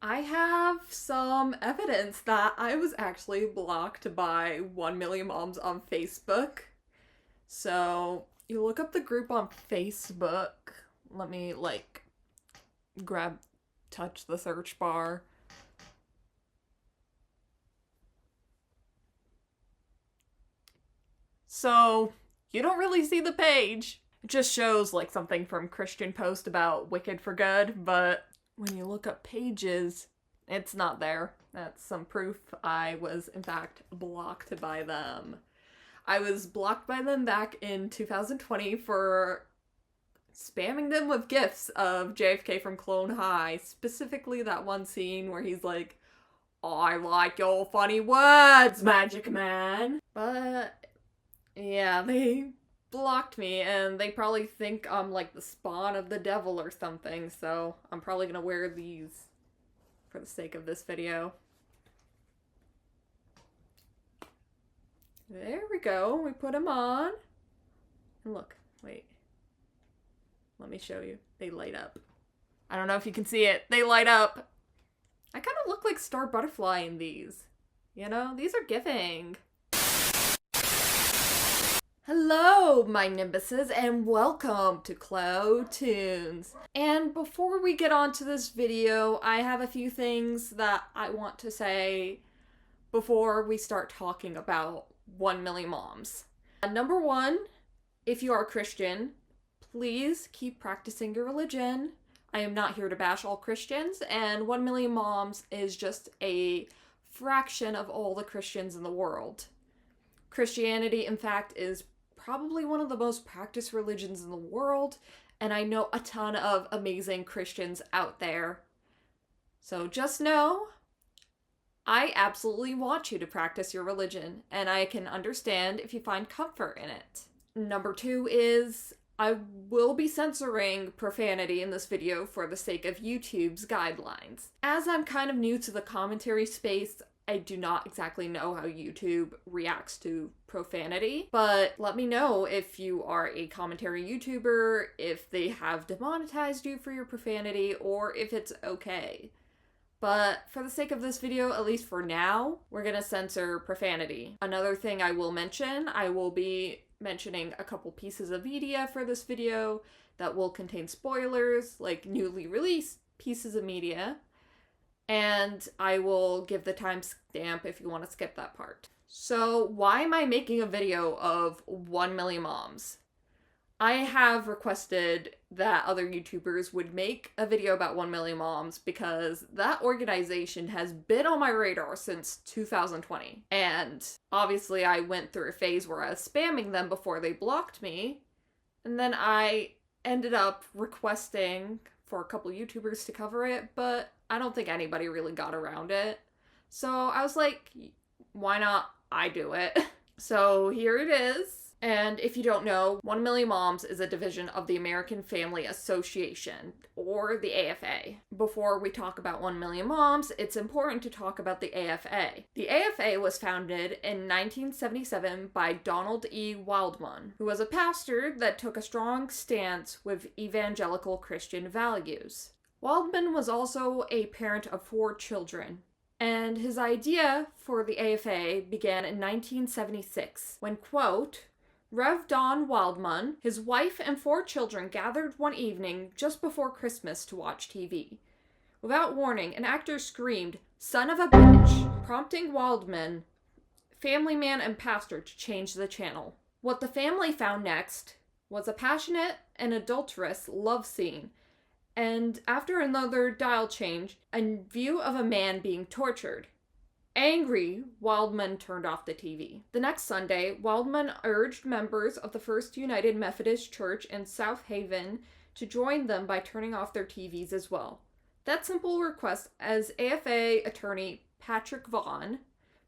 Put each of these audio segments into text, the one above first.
I have some evidence that I was actually blocked by 1 Million Moms on Facebook. So, you look up the group on Facebook. Let me, touch the search bar. So, you don't really see the page. It just shows, something from Christian Post about Wicked for Good, but when you look up pages, it's not there. That's some proof I was, in fact, blocked by them. I was blocked by them back in 2020 for spamming them with gifs of JFK from Clone High, specifically that one scene where he's like, I like your funny words, Magic Man. But, yeah, they blocked me, and they probably think I'm like the spawn of the devil or something, so I'm probably gonna wear these for the sake of this video. There we go. We put them on. And look, wait. Let me show you. They light up. I don't know if you can see it. They light up. I kind of look like Star Butterfly in these. You know, these are giving. Hello, my Nimbuses, and welcome to Cloud Tunes. And before we get on to this video, I have a few things that I want to say before we start talking about 1 Million Moms. Number one, if you are Christian, please keep practicing your religion. I am not here to bash all Christians, and 1 Million Moms is just a fraction of all the Christians in the world. Christianity, in fact, is probably one of the most practiced religions in the world, and I know a ton of amazing Christians out there. So just know, I absolutely want you to practice your religion, and I can understand if you find comfort in it. Number two is, I will be censoring profanity in this video for the sake of YouTube's guidelines. As I'm kind of new to the commentary space, I do not exactly know how YouTube reacts to profanity, but let me know if you are a commentary YouTuber, if they have demonetized you for your profanity, or if it's okay. But for the sake of this video, at least for now, we're gonna censor profanity. Another thing I will mention, I will be mentioning a couple pieces of media for this video that will contain spoilers, like newly released pieces of media. And I will give the timestamp if you want to skip that part. So why am I making a video of 1 Million Moms? I have requested that other YouTubers would make a video about 1 Million Moms because that organization has been on my radar since 2020. And obviously I went through a phase where I was spamming them before they blocked me. And then I ended up requesting for a couple YouTubers to cover it, but I don't think anybody really got around it. So I was like, why not I do it? So here it is. And if you don't know, 1 Million Moms is a division of the American Family Association, or the AFA. Before we talk about 1 Million Moms, it's important to talk about the AFA. The AFA was founded in 1977 by Donald E. Wildman, who was a pastor that took a strong stance with evangelical Christian values. Wildman was also a parent of 4 children. And his idea for the AFA began in 1976, when, quote, Rev. Don Wildman, his wife and 4 children gathered one evening just before Christmas to watch TV. Without warning, an actor screamed, "Son of a bitch," prompting Wildman, family man and pastor, to change the channel. What the family found next was a passionate and adulterous love scene, and after another dial change, a view of a man being tortured. Angry, Wildman turned off the TV. The next Sunday, Wildman urged members of the First United Methodist Church in South Haven to join them by turning off their TVs as well. That simple request, as AFA attorney Patrick Vaughn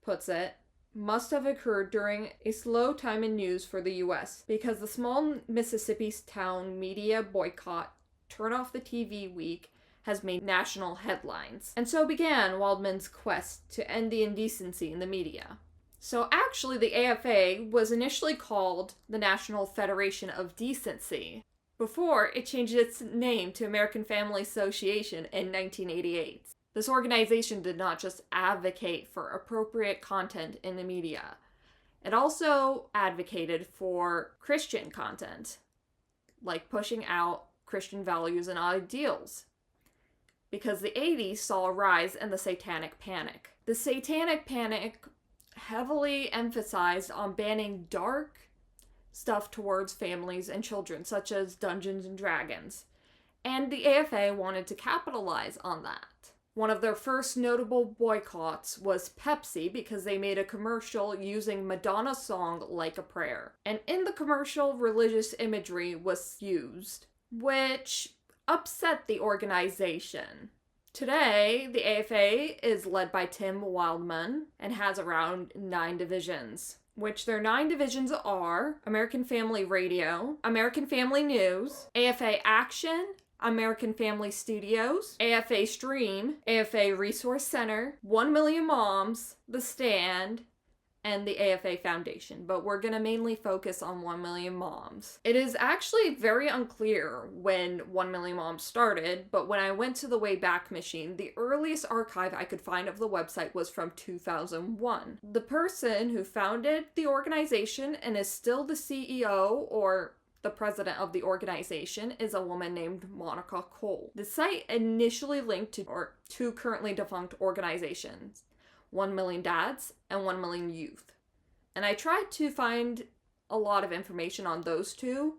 puts it, must have occurred during a slow time in news for the U.S. because the small Mississippi town media boycott, Turn Off the TV Week, has made national headlines. And so began Wildman's quest to end the indecency in the media. So actually the AFA was initially called the National Federation of Decency, before it changed its name to American Family Association in 1988. This organization did not just advocate for appropriate content in the media. It also advocated for Christian content, like pushing out Christian values and ideals. Because the 80s saw a rise in the Satanic Panic. The Satanic Panic heavily emphasized on banning dark stuff towards families and children, such as Dungeons and Dragons. And the AFA wanted to capitalize on that. One of their first notable boycotts was Pepsi, because they made a commercial using Madonna's song Like a Prayer. And in the commercial, religious imagery was used, which upset the organization. Today, the AFA is led by Tim Wildman and has around 9 divisions, which their 9 divisions are American Family Radio, American Family News, AFA Action, American Family Studios, AFA Stream, AFA Resource Center, 1 Million Moms, The Stand, and the AFA Foundation, but we're going to mainly focus on 1 Million Moms. It is actually very unclear when 1 Million Moms started, but when I went to the Wayback Machine, the earliest archive I could find of the website was from 2001. The person who founded the organization and is still the CEO or the president of the organization is a woman named Monica Cole. The site initially linked to two currently defunct organizations, 1 Million Dads and 1 Million Youth. And I tried to find a lot of information on those two.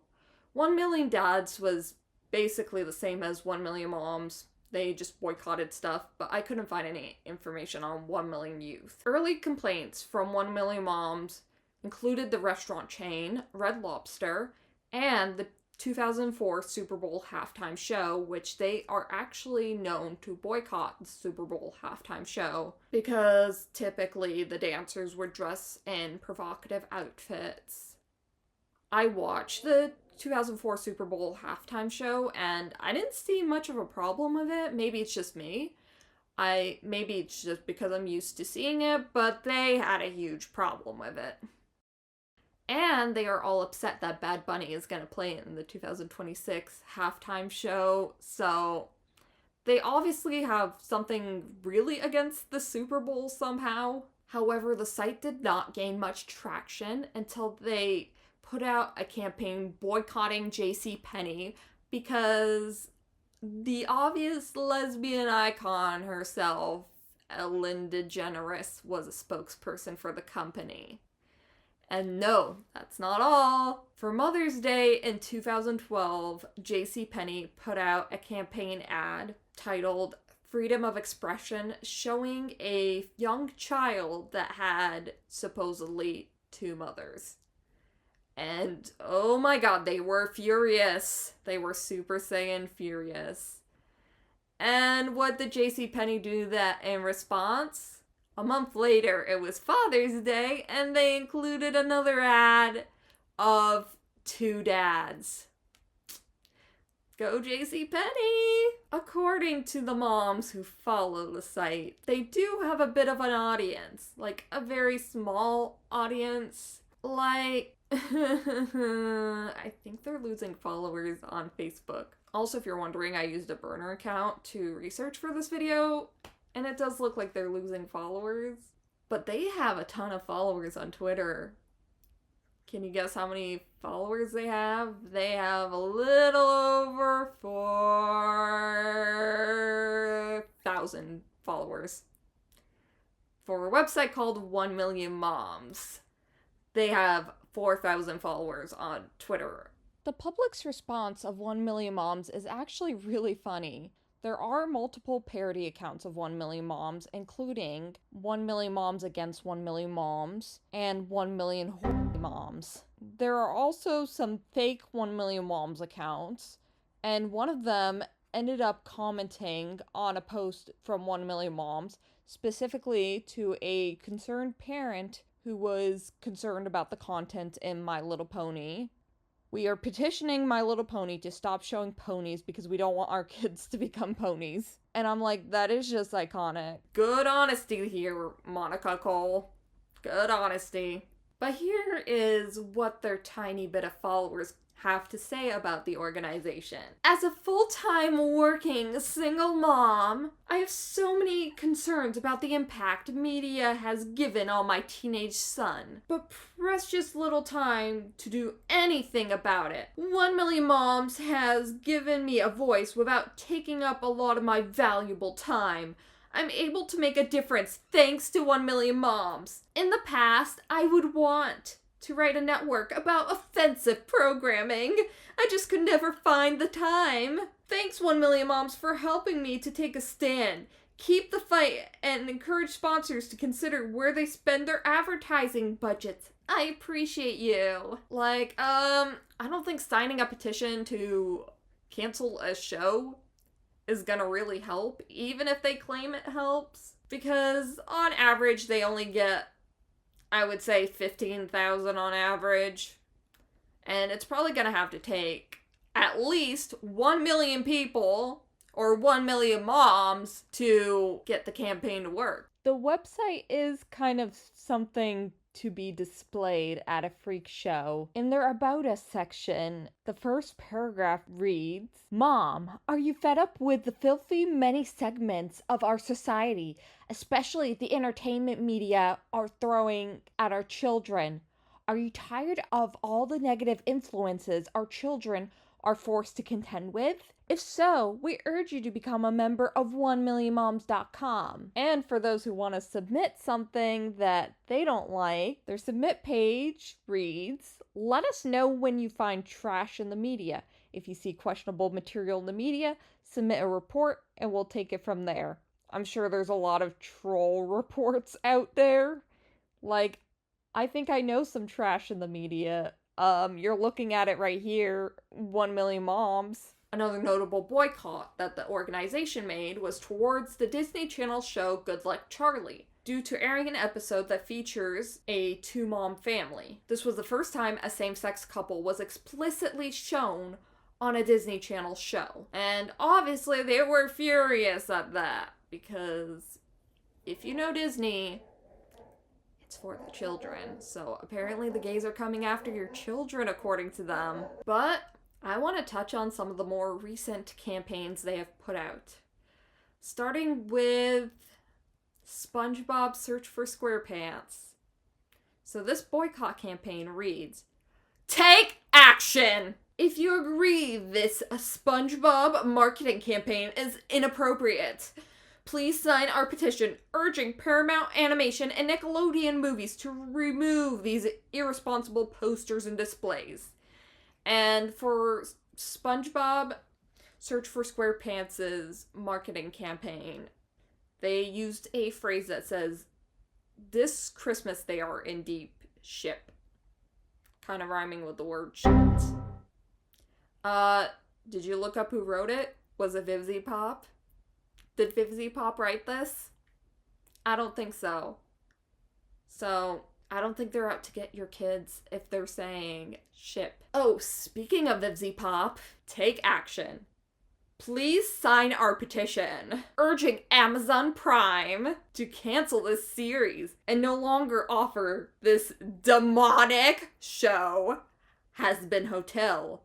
1 Million Dads was basically the same as 1 Million Moms. They just boycotted stuff, but I couldn't find any information on 1 Million Youth. Early complaints from 1 Million Moms included the restaurant chain Red Lobster and the 2004 Super Bowl halftime show, which they are actually known to boycott the Super Bowl halftime show because typically the dancers would dress in provocative outfits. I watched the 2004 Super Bowl halftime show and I didn't see much of a problem with it. Maybe it's just me. Maybe it's just because I'm used to seeing it, but they had a huge problem with it. And they are all upset that Bad Bunny is going to play in the 2026 halftime show. So they obviously have something really against the Super Bowl somehow. However, the site did not gain much traction until they put out a campaign boycotting JCPenney because the obvious lesbian icon herself, Ellen DeGeneres, was a spokesperson for the company. And no, that's not all. For Mother's Day in 2012, JCPenney put out a campaign ad titled Freedom of Expression, showing a young child that had supposedly 2 mothers. And oh my god, they were furious. They were Super Saiyan furious. And what did JCPenney do that in response? A month later, it was Father's Day, and they included another ad of 2 dads. Go JCPenney! According to the moms who follow the site, they do have a bit of an audience. Like, a very small audience. Like, I think they're losing followers on Facebook. Also, if you're wondering, I used a burner account to research for this video. And it does look like they're losing followers. But they have a ton of followers on Twitter. Can you guess how many followers they have? They have a little over 4,000 followers. For a website called 1 Million Moms, they have 4,000 followers on Twitter. The public's response of 1 Million Moms is actually really funny. There are multiple parody accounts of 1 Million Moms, including 1 Million Moms Against 1 Million Moms and 1 Million Moms. There are also some fake 1 Million Moms accounts, and one of them ended up commenting on a post from 1 Million Moms, specifically to a concerned parent who was concerned about the content in My Little Pony. We are petitioning My Little Pony to stop showing ponies because we don't want our kids to become ponies. And I'm like, that is just iconic. Good honesty here, Monica Cole. Good honesty. But here is what their tiny bit of followers have to say about the organization. As a full-time working single mom, I have so many concerns about the impact media has given on my teenage son, but precious little time to do anything about it. 1 Million Moms has given me a voice without taking up a lot of my valuable time. I'm able to make a difference thanks to 1 Million Moms. In the past, I would want to write a network about offensive programming. I just could never find the time. Thanks 1 Million Moms for helping me to take a stand. Keep the fight and encourage sponsors to consider where they spend their advertising budgets. I appreciate you. I don't think signing a petition to cancel a show is gonna really help, even if they claim it helps. Because on average, they only get, I would say, 15,000 on average. And it's probably gonna have to take at least 1 million people or 1 million moms to get the campaign to work. The website is kind of something to be displayed at a freak show. In their About Us section, the first paragraph reads, "Mom, are you fed up with the filthy many segments of our society, especially the entertainment media, are throwing at our children? Are you tired of all the negative influences our children are forced to contend with? If so, we urge you to become a member of 1millionmoms.com. And for those who want to submit something that they don't like, their submit page reads, "Let us know when you find trash in the media. If you see questionable material in the media, submit a report and we'll take it from there." I'm sure there's a lot of troll reports out there. I think I know some trash in the media. You're looking at it right here, 1 Million Moms. Another notable boycott that the organization made was towards the Disney Channel show Good Luck Charlie, due to airing an episode that features a two-mom family. This was the first time a same-sex couple was explicitly shown on a Disney Channel show. And obviously they were furious at that, because if you know Disney, it's for the children. So apparently the gays are coming after your children, according to them. But I want to touch on some of the more recent campaigns they have put out. Starting with SpongeBob Search for SquarePants. So this boycott campaign reads, "Take action! If you agree this SpongeBob marketing campaign is inappropriate, please sign our petition urging Paramount Animation and Nickelodeon Movies to remove these irresponsible posters and displays." And for SpongeBob Search for SquarePants' marketing campaign, they used a phrase that says, "This Christmas they are in deep ship." Kind of rhyming with the word shit. Did you look up who wrote it? Was it Vivzy Pop? Did Vivzy Pop write this? I don't think so. So I don't think they're out to get your kids if they're saying ship. Oh, speaking of Vivzy Pop, take action. Please sign our petition urging Amazon Prime to cancel this series and no longer offer this demonic show, Has Been Hotel,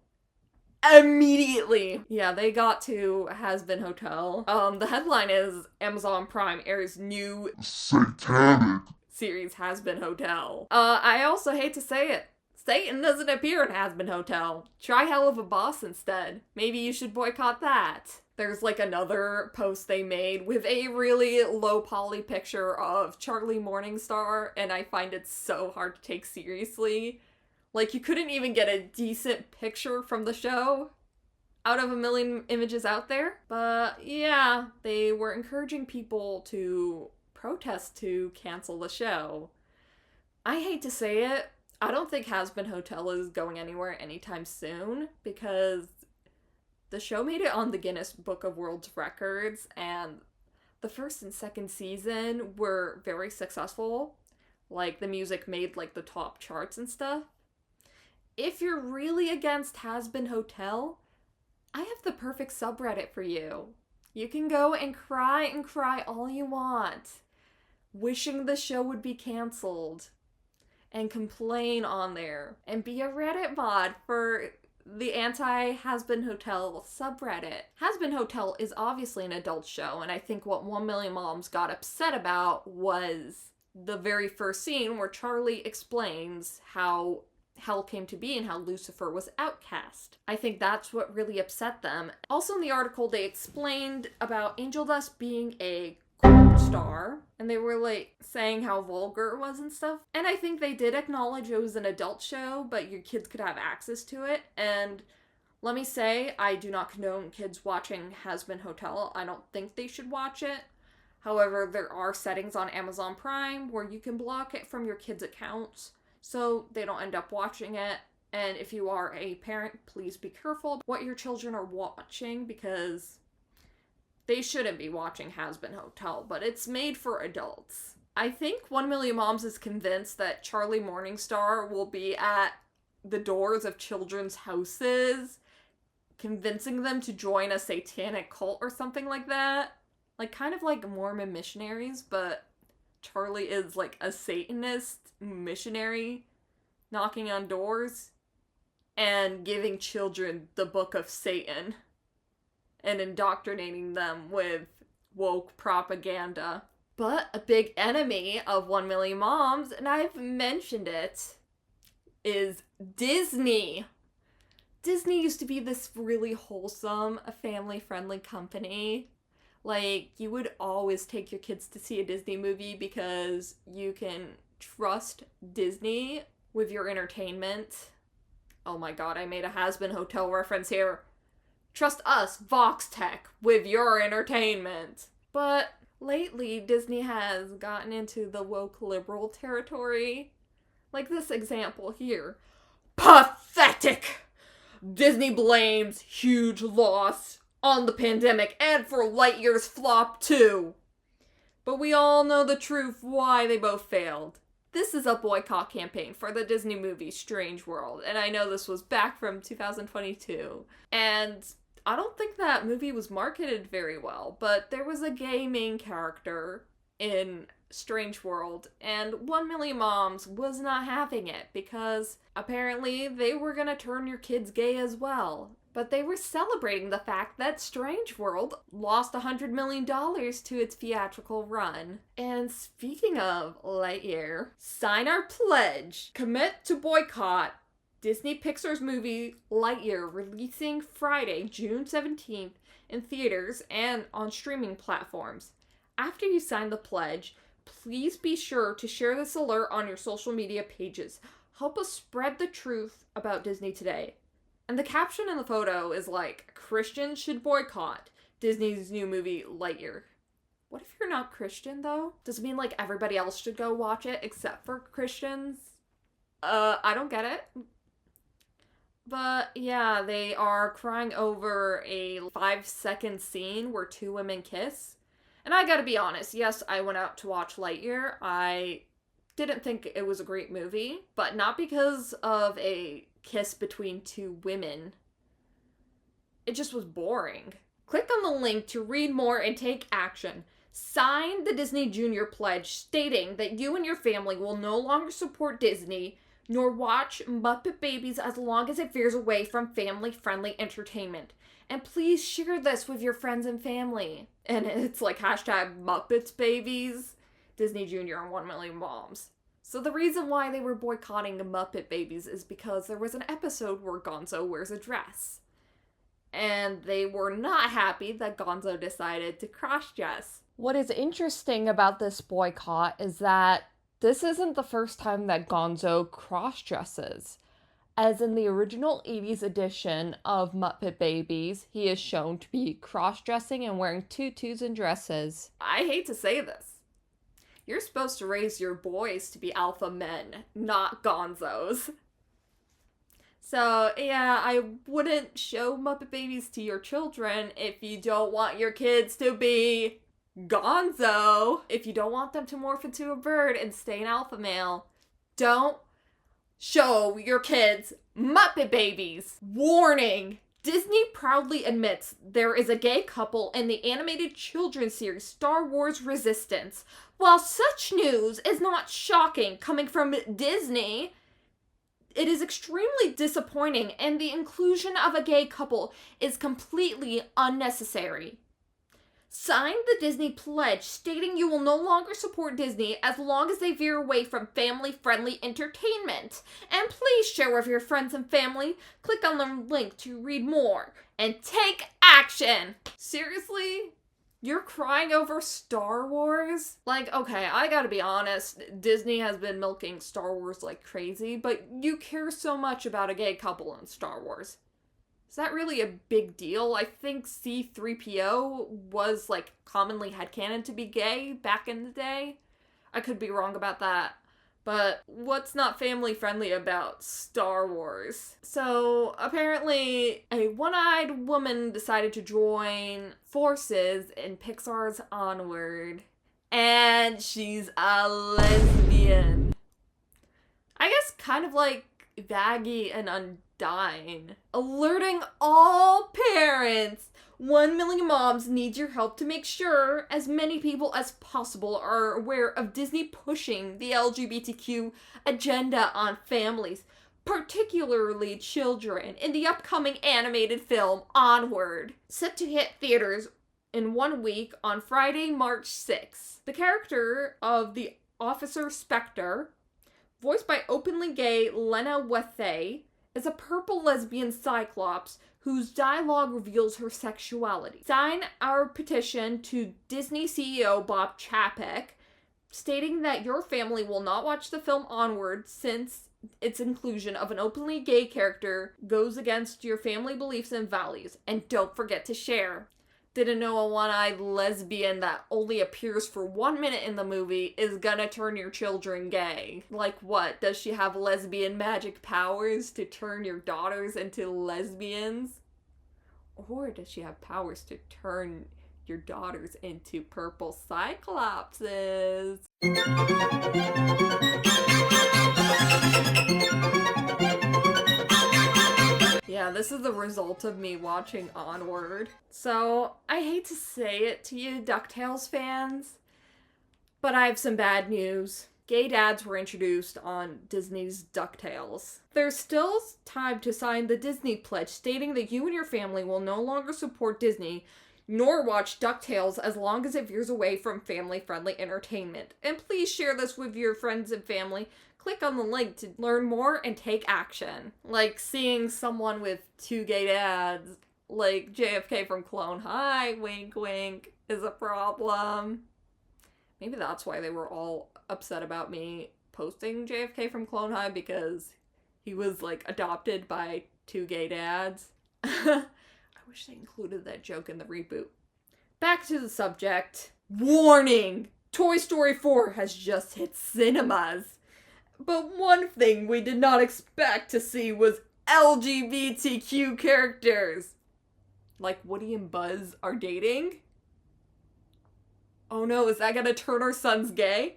immediately. Yeah, they got to Has Been Hotel. The headline is Amazon Prime airs new satanic series Has Been Hotel. I also hate to say it, Satan doesn't appear in Has Been Hotel. Try Hell of a Boss instead. Maybe you should boycott that. There's another post they made with a really low poly picture of Charlie Morningstar, and I find it so hard to take seriously. You couldn't even get a decent picture from the show out of a million images out there. But yeah, they were encouraging people to protest to cancel the show. I hate to say it, I don't think Has Been Hotel is going anywhere anytime soon, because the show made it on the Guinness Book of World Records, and the first and second season were very successful. The music made the top charts and stuff. If you're really against Has Been Hotel, I have the perfect subreddit for you. You can go and cry all you want, wishing the show would be canceled, and complain on there, and be a Reddit mod for the anti-Has-Been Hotel subreddit. Has-Been Hotel is obviously an adult show, and I think what 1 Million Moms got upset about was the very first scene where Charlie explains how hell came to be and how Lucifer was outcast. I think that's what really upset them. Also in the article, they explained about Angel Dust being a corn star, and they were like saying how vulgar it was and stuff. And I think they did acknowledge it was an adult show, but your kids could have access to it. And let me say, I do not condone kids watching Has-Been Hotel. I don't think they should watch it. However, there are settings on Amazon Prime where you can block it from your kids' accounts so they don't end up watching it. And if you are a parent, please be careful what your children are watching, because they shouldn't be watching Has-Been Hotel, but it's made for adults. I think 1 Million Moms is convinced that Charlie Morningstar will be at the doors of children's houses, convincing them to join a satanic cult or something like that. Like, kind of like Mormon missionaries, but Charlie is like a Satanist missionary knocking on doors and giving children the Book of Satan and indoctrinating them with woke propaganda. But a big enemy of 1 Million Moms, and I've mentioned it, is Disney. Disney used to be this really wholesome, family-friendly company. Like, you would always take your kids to see a Disney movie because you can trust Disney with your entertainment. Oh my god, I made a Has-Been Hotel reference here. Trust us, Vox Tech, with your entertainment. But lately, Disney has gotten into the woke liberal territory. Like this example here. Pathetic! Disney blames huge loss on the pandemic and for Lightyear's flop too. But we all know the truth why they both failed. This is a boycott campaign for the Disney movie Strange World, and I know this was back from 2022. And I don't think that movie was marketed very well, but there was a gay main character in Strange World, and 1 Million Moms was not having it because apparently they were gonna turn your kids gay as well. But they were celebrating the fact that Strange World lost $100 million to its theatrical run. And speaking of Lightyear, sign our pledge. Commit to boycott Disney Pixar's movie Lightyear, releasing Friday, June 17th in theaters and on streaming platforms. After you sign the pledge, please be sure to share this alert on your social media pages. Help us spread the truth about Disney today. And the caption in the photo is like, Christians should boycott Disney's new movie Lightyear. What if you're not Christian, though? Does it mean like everybody else should go watch it except for Christians? I don't get it. But yeah, they are crying over a 5-second scene where two women kiss. And I gotta be honest, yes, I went out to watch Lightyear. I didn't think it was a great movie, but not because of a kiss between two women. It just was boring. Click on the link to read more and take action. Sign the Disney Junior Pledge stating that you and your family will no longer support Disney nor watch Muppet Babies as long as it veers away from family-friendly entertainment. And please share this with your friends and family. And it's like hashtag Muppets Babies, Disney Junior, and 1 Million Moms. So the reason why they were boycotting Muppet Babies is because there was an episode where Gonzo wears a dress. And they were not happy that Gonzo decided to cross-dress. What is interesting about this boycott is that this isn't the first time that Gonzo cross-dresses. As in the original 80s edition of Muppet Babies, he is shown to be cross-dressing and wearing tutus and dresses. I hate to say this. You're supposed to raise your boys to be alpha men, not Gonzos. So, yeah, I wouldn't show Muppet Babies to your children if you don't want your kids to be Gonzo. If you don't want them to morph into a bird and stay an alpha male, don't show your kids Muppet Babies. Warning! Disney proudly admits there is a gay couple in the animated children's series Star Wars It is extremely disappointing, and the inclusion of a gay couple is completely unnecessary. Sign the Disney pledge stating you will no longer support Disney as long as they veer away from family-friendly entertainment. And please share with your friends and family. Click on the link to read more and take action. Seriously? You're crying over Star Wars? Like, okay, I gotta be honest, Disney has been milking Star Wars like crazy, but you care so much about a gay couple in Star Wars. Is that really a big deal? I think C-3PO was, like, commonly headcanon to be gay back in the day. I could be wrong about that. But what's not family-friendly about Star Wars? So, apparently, a one-eyed woman decided to join forces in Pixar's Onward. And she's a lesbian. I guess kind of like Vaggie and Undyne. Alerting all parents! 1 million moms need your help to make sure as many people as possible are aware of Disney pushing the LGBTQ agenda on families, particularly children, in the upcoming animated film Onward, set to hit theaters in 1 week on Friday, March 6th. The character of the Officer Spectre, voiced by openly gay Lena Wathey, is a purple lesbian cyclops whose dialogue reveals her sexuality. Sign our petition to Disney CEO Bob Chapek, stating that your family will not watch the film Onward since its inclusion of an openly gay character goes against your family beliefs and values. And don't forget to share. Didn't know a one-eyed lesbian that only appears for 1 minute in the movie is gonna turn your children gay. Like what? Does she have lesbian magic powers to turn your daughters into lesbians? Or does she have powers to turn your daughters into purple cyclopses? Yeah, this is the result of me watching Onward. So, I hate to say it to you DuckTales fans, but I have some bad news. Gay dads were introduced on Disney's DuckTales. There's still time to sign the Disney pledge stating that you and your family will no longer support Disney nor watch DuckTales as long as it veers away from family-friendly entertainment. And please share this with your friends and family. Click on the link to learn more and take action. Like seeing someone with 2 gay dads, like JFK from Clone High, wink wink, is a problem. Maybe that's why they were all upset about me posting JFK from Clone High, because he was like adopted by 2 gay dads. I wish they included that joke in the reboot. Back to the subject. Warning! Toy Story 4 has just hit cinemas. But one thing we did not expect to see was LGBTQ characters. Like Woody and Buzz are dating? Oh no, is that gonna turn our sons gay?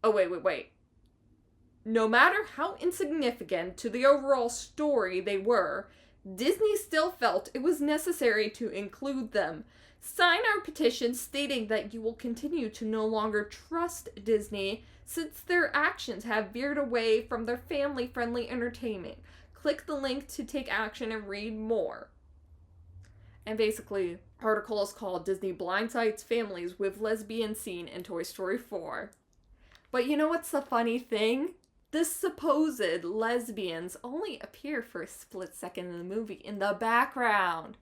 Oh wait. No matter how insignificant to the overall story they were, Disney still felt it was necessary to include them. Sign our petition stating that you will continue to no longer trust Disney since their actions have veered away from their family-friendly entertainment. Click the link to take action and read more. And basically, the article is called Disney Blindsides Families with Lesbian Scene in Toy Story 4. But you know what's the funny thing? The supposed lesbians only appear for a split second in the movie in the background.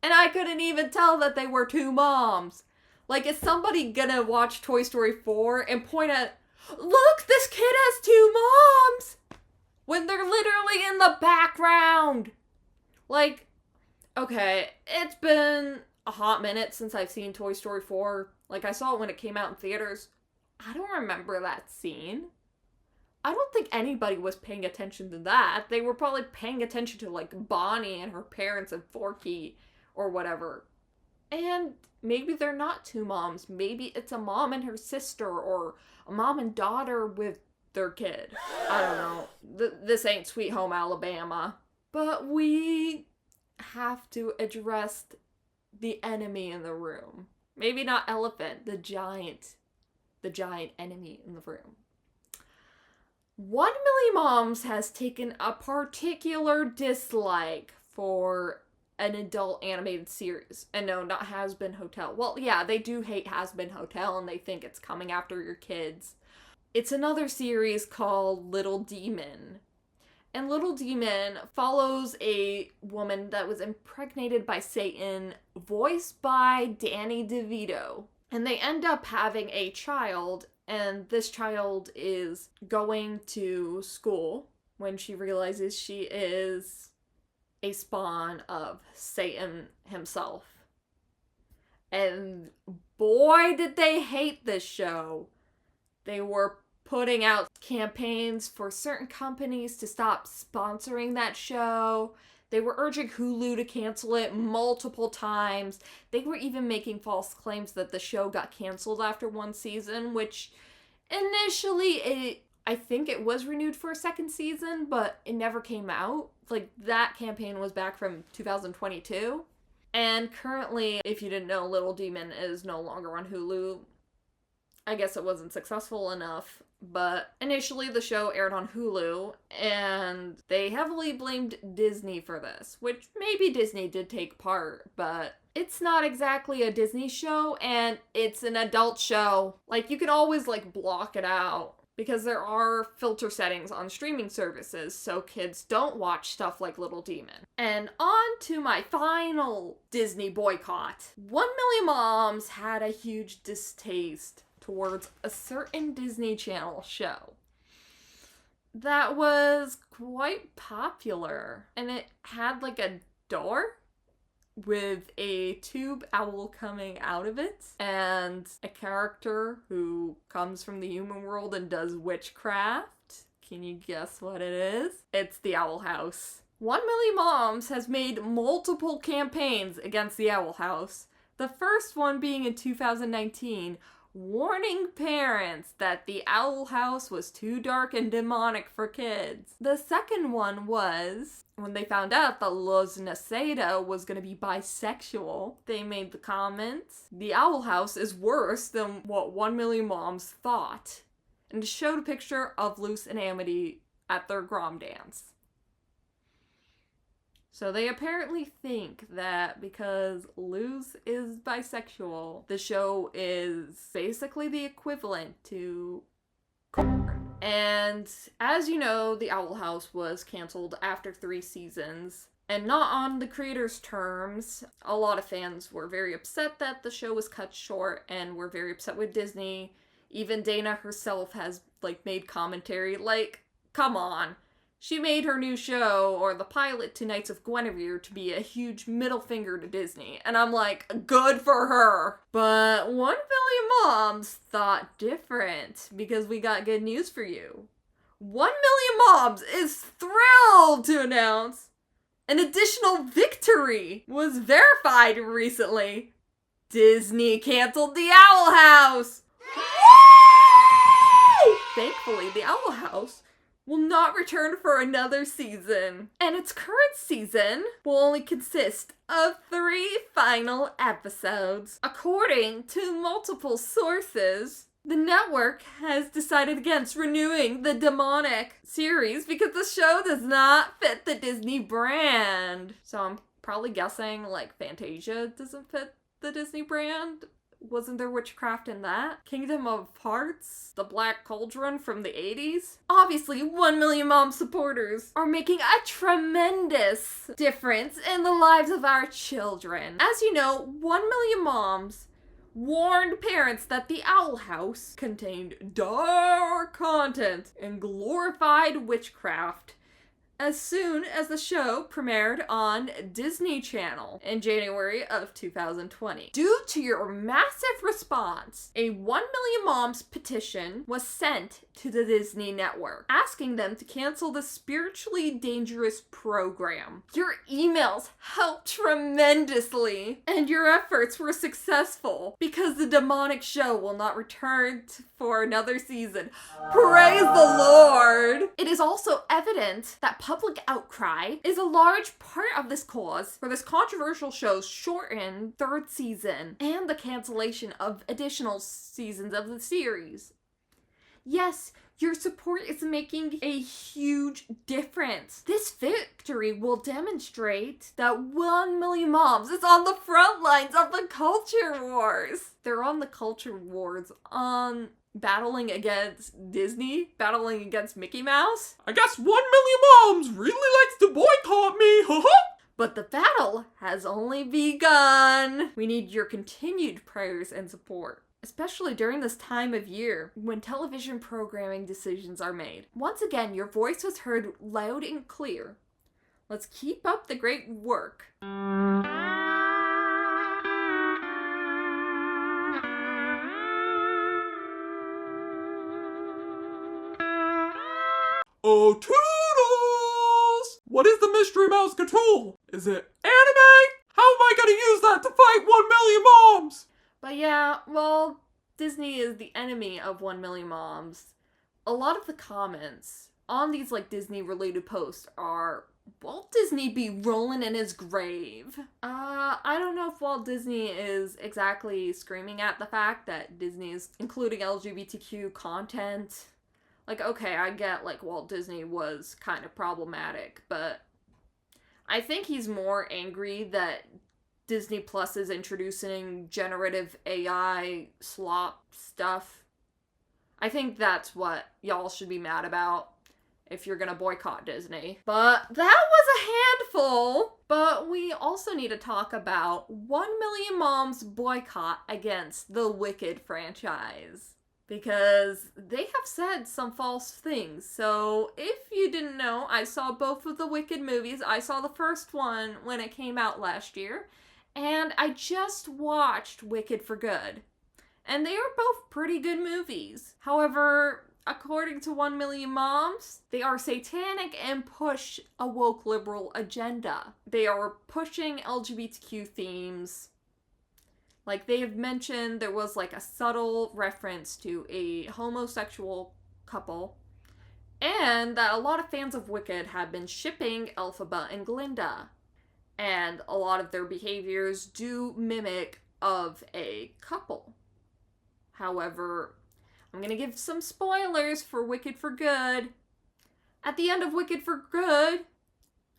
And I couldn't even tell that they were 2 moms. Like, is somebody gonna watch Toy Story 4 and point at, look, this kid has 2 moms! When they're literally in the background! Like, okay, it's been a hot minute since I've seen Toy Story 4. Like, I saw it when it came out in theaters. I don't remember that scene. I don't think anybody was paying attention to that. They were probably paying attention to, like, Bonnie and her parents and Forky or whatever. And maybe they're not 2 moms. Maybe it's a mom and her sister, or a mom and daughter with their kid. I don't know. This ain't Sweet Home Alabama. But we have to address the enemy in the room. Maybe not elephant, the giant enemy in the room. 1 Million Moms has taken a particular dislike for an adult animated series. And no, not Has Been Hotel. Well, yeah, they do hate Has Been Hotel and they think it's coming after your kids. It's another series called Little Demon. And Little Demon follows a woman that was impregnated by Satan, voiced by Danny DeVito. And they end up having a child, and this child is going to school when she realizes she is a spawn of Satan himself. And boy, did they hate this show. They were putting out campaigns for certain companies to stop sponsoring that show. They were urging Hulu to cancel it multiple times. They were even making false claims that the show got canceled after one season, which initially I think it was renewed for a second season, but it never came out. Like, that campaign was back from 2022. And currently, if you didn't know, Little Demon is no longer on Hulu. I guess it wasn't successful enough, but initially the show aired on Hulu, and they heavily blamed Disney for this, which maybe Disney did take part, but it's not exactly a Disney show, and it's an adult show. Like, you can always, block it out, because there are filter settings on streaming services, so kids don't watch stuff like Little Demon. And on to my final Disney boycott. 1 Million Moms had a huge distaste towards a certain Disney Channel show that was quite popular, and it had a door with a tube owl coming out of it and a character who comes from the human world and does witchcraft. Can you guess what it is? It's the Owl House. 1 Million Moms has made multiple campaigns against the Owl House. The first one being in 2019, warning parents that the Owl House was too dark and demonic for kids. The second one was when they found out that Los Naceda was going to be bisexual. They made the comments, the Owl House is worse than what 1 Million Moms thought, and showed a picture of Luce and Amity at their Grom dance. So they apparently think that because Luz is bisexual, the show is basically the equivalent to Korn. And as you know, the Owl House was canceled after 3 seasons, and not on the creators' terms. A lot of fans were very upset that the show was cut short and were very upset with Disney. Even Dana herself has made commentary come on. She made her new show, or the pilot to Knights of Guinevere, to be a huge middle finger to Disney. And I'm good for her. But 1 Million Moms thought different, because we got good news for you. 1 Million Moms is thrilled to announce an additional victory was verified recently. Disney canceled the Owl House! Woo! Thankfully, the Owl House will not return for another season. And its current season will only consist of 3 final episodes. According to multiple sources, the network has decided against renewing the demonic series because the show does not fit the Disney brand. So I'm probably guessing Fantasia doesn't fit the Disney brand. Wasn't there witchcraft in that? Kingdom of Hearts? The Black Cauldron from the 80s? Obviously, 1 Million Mom supporters are making a tremendous difference in the lives of our children. As you know, 1 Million Moms warned parents that the Owl House contained dark content and glorified witchcraft as soon as the show premiered on Disney Channel in January of 2020. Due to your massive response, a 1 Million Moms petition was sent to the Disney network, asking them to cancel the spiritually dangerous program. Your emails helped tremendously, and your efforts were successful because the demonic show will not return for another season. Praise the Lord! It is also evident that public outcry is a large part of this cause for this controversial show's shortened 3rd season and the cancellation of additional seasons of the series. Yes, your support is making a huge difference. This victory will demonstrate that 1 million moms is on the front lines of the culture wars. They're on the culture wars on battling against Disney, battling against Mickey Mouse. I guess 1 million moms really likes to boycott me, haha! But the battle has only begun. We need your continued prayers and support, especially during this time of year when television programming decisions are made. Once again, your voice was heard loud and clear. Let's keep up the great work. Oh, toodles! What is the Mystery Mouse control? Is it anime? How am I gonna use that to fight 1 million moms? But yeah, well, Disney is the enemy of 1 million moms. A lot of the comments on these Disney related posts are, Walt Disney be rolling in his grave. I don't know if Walt Disney is exactly screaming at the fact that Disney is including LGBTQ content. Okay, I get Walt Disney was kind of problematic, but I think he's more angry that Disney Plus is introducing generative AI slop stuff. I think that's what y'all should be mad about if you're gonna boycott Disney. But that was a handful. But we also need to talk about 1 million moms boycott against the Wicked franchise, because they have said some false things. So if you didn't know, I saw both of the Wicked movies. I saw the first one when it came out last year, and I just watched Wicked for Good. And they are both pretty good movies. However, according to 1 million moms, they are satanic and push a woke liberal agenda. They are pushing LGBTQ themes. They have mentioned there was a subtle reference to a homosexual couple, and that a lot of fans of Wicked have been shipping Elphaba and Glinda, and a lot of their behaviors do mimic of a couple. However, I'm gonna give some spoilers for Wicked for Good. At the end of Wicked for Good,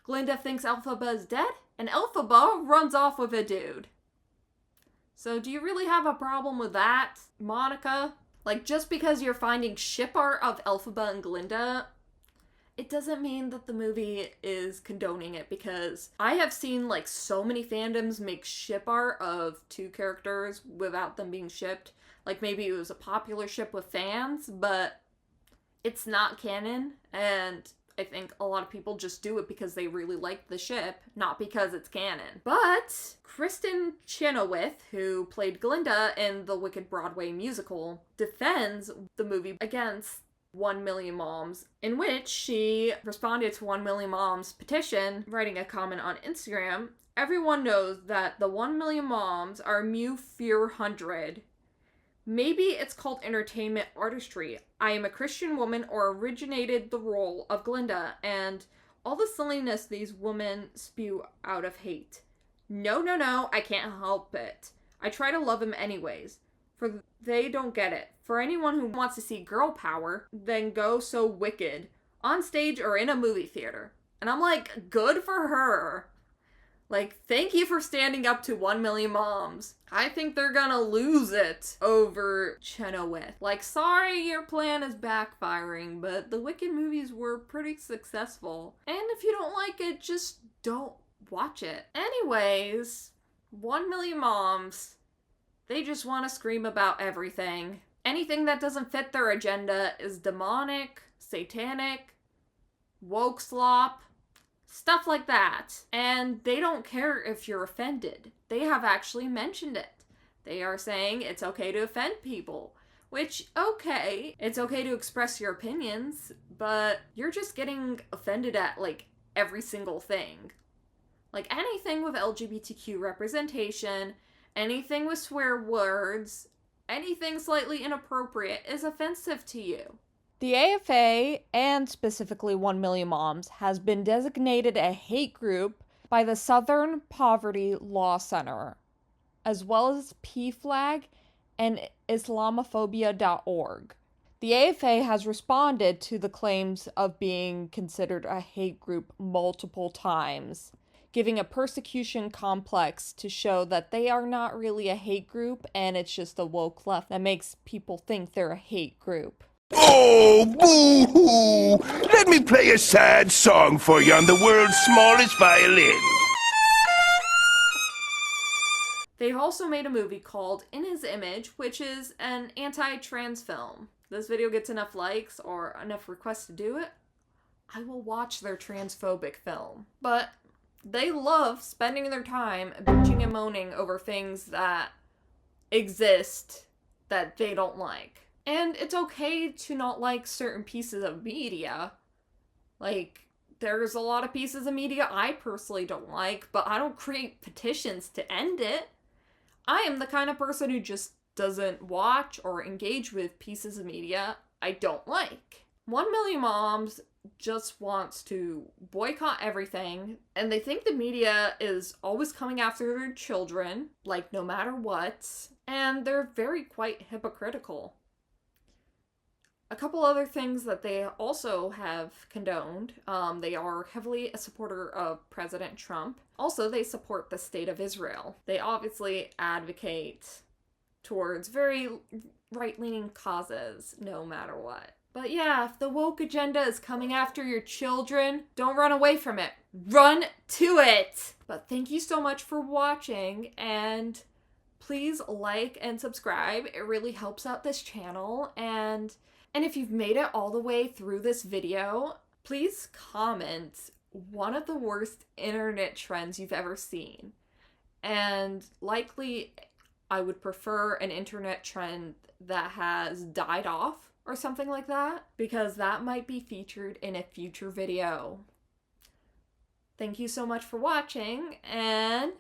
Glinda thinks Elphaba is dead, and Elphaba runs off with a dude. So do you really have a problem with that, Monica? Just because you're finding ship art of Elphaba and Glinda, it doesn't mean that the movie is condoning it, because I have seen so many fandoms make ship art of two characters without them being shipped. Maybe it was a popular ship with fans, but it's not canon, and I think a lot of people just do it because they really like the ship, not because it's canon. But Kristen Chenoweth, who played Glinda in the Wicked Broadway musical, defends the movie against 1 million moms, in which she responded to 1 million moms petition, writing a comment on Instagram. Everyone knows that the 1 million moms are Mew Fear 100. Maybe it's called entertainment artistry. I am a Christian woman, or originated the role of Glinda, and all the silliness these women spew out of hate. No, I can't help it. I try to love them anyways, for they don't get it. For anyone who wants to see girl power, then go so Wicked, on stage or in a movie theater. And I'm good for her. Thank you for standing up to 1 million moms. I think they're gonna lose it over Chenoweth. Sorry your plan is backfiring, but the Wicked movies were pretty successful. And if you don't like it, just don't watch it. Anyways, 1 million moms, they just want to scream about everything. Anything that doesn't fit their agenda is demonic, satanic, woke slop, stuff like that. And they don't care if you're offended. They have actually mentioned it. They are saying it's okay to offend people. Which, okay, it's okay to express your opinions, but you're just getting offended at, every single thing. Anything with LGBTQ representation, anything with swear words, anything slightly inappropriate is offensive to you. The AFA, and specifically 1 million moms, has been designated a hate group by the Southern Poverty Law Center, as well as PFLAG and Islamophobia.org. The AFA has responded to the claims of being considered a hate group multiple times, giving a persecution complex to show that they are not really a hate group and it's just the woke left that makes people think they're a hate group. Oh, boo-hoo! Let me play a sad song for you on the world's smallest violin. They've also made a movie called In His Image, which is an anti-trans film. This video gets enough likes or enough requests to do it, I will watch their transphobic film. But they love spending their time bitching and moaning over things that exist that they don't like. And it's okay to not like certain pieces of media. Like, there's a lot of pieces of media I personally don't like, but I don't create petitions to end it. I am the kind of person who just doesn't watch or engage with pieces of media I don't like. 1 Million Moms just wants to boycott everything, and they think the media is always coming after their children, like no matter what, and they're very quite hypocritical. A couple other things that they also have condoned. They are heavily a supporter of President Trump. Also, they support the state of Israel. They obviously advocate towards very right-leaning causes, no matter what. But yeah, if the woke agenda is coming after your children, don't run away from it. Run to it! But thank you so much for watching, and please like and subscribe. It really helps out this channel, and if you've made it all the way through this video, please comment one of the worst internet trends you've ever seen. And likely, I would prefer an internet trend that has died off or something like that, because that might be featured in a future video. Thank you so much for watching, and